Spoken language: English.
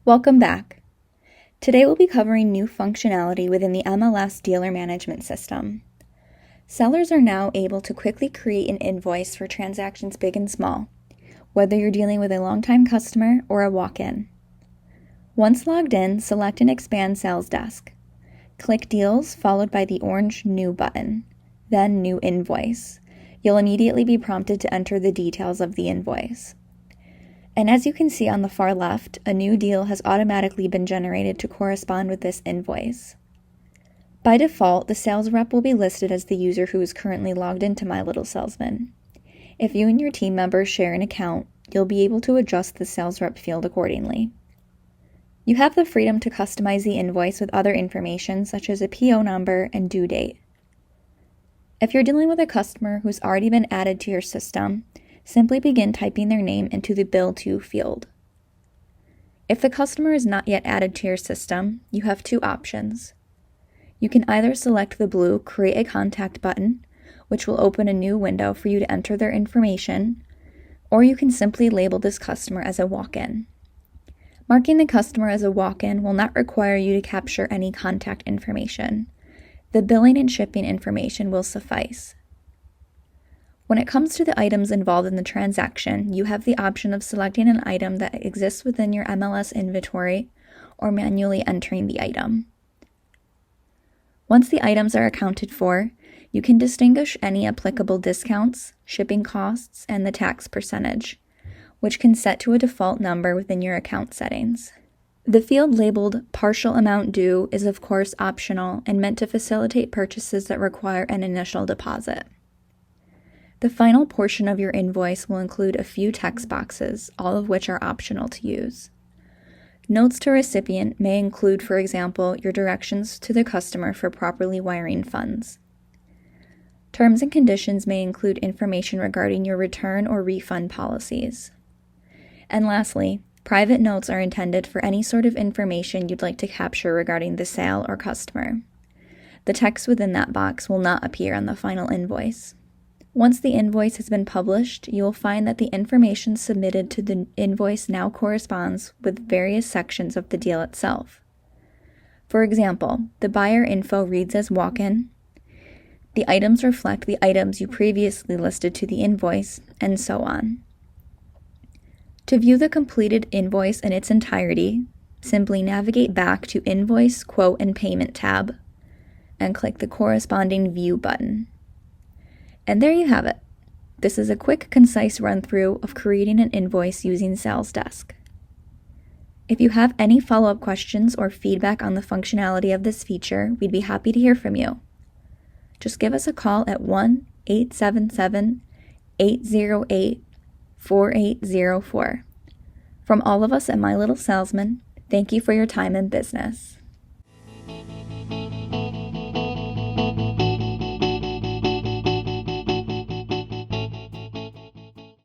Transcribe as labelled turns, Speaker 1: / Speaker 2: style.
Speaker 1: Welcome back. Today we'll be covering new functionality within the MLS dealer management system. Sellers are now able to quickly create an invoice for transactions big and small, whether you're dealing with a longtime customer or a walk-in. Once logged in, select and expand Sales Desk. Click Deals followed by the orange New button, then New Invoice. You'll immediately be prompted to enter the details of the invoice. And as you can see on the far left, a new deal has automatically been generated to correspond with this invoice. By default, the sales rep will be listed as the user who is currently logged into My Little Salesman. If you and your team members share an account, you'll be able to adjust the sales rep field accordingly. You have the freedom to customize the invoice with other information such as a PO number and due date. If you're dealing with a customer who's already been added to your system, simply begin typing their name into the Bill To field. If the customer is not yet added to your system, you have two options. You can either select the blue Create a Contact button, which will open a new window for you to enter their information, or you can simply label this customer as a walk-in. Marking the customer as a walk-in will not require you to capture any contact information. The billing and shipping information will suffice. When it comes to the items involved in the transaction, you have the option of selecting an item that exists within your MLS inventory or manually entering the item. Once the items are accounted for, you can distinguish any applicable discounts, shipping costs, and the tax percentage, which can set to a default number within your account settings. The field labeled Partial Amount Due is of course optional and meant to facilitate purchases that require an initial deposit. The final portion of your invoice will include a few text boxes, all of which are optional to use. Notes to recipient may include, for example, your directions to the customer for properly wiring funds. Terms and conditions may include information regarding your return or refund policies. And lastly, private notes are intended for any sort of information you'd like to capture regarding the sale or customer. The text within that box will not appear on the final invoice. Once the invoice has been published, you will find that the information submitted to the invoice now corresponds with various sections of the deal itself. For example, the buyer info reads as walk-in, the items reflect the items you previously listed to the invoice, and so on. To view the completed invoice in its entirety, simply navigate back to Invoice, Quote, and Payment tab, and click the corresponding View button. And there you have it. This is a quick, concise run-through of creating an invoice using Sales Desk. If you have any follow-up questions or feedback on the functionality of this feature, we'd be happy to hear from you. Just give us a call at 1-877-808-4804. From all of us at My Little Salesman, thank you for your time and business.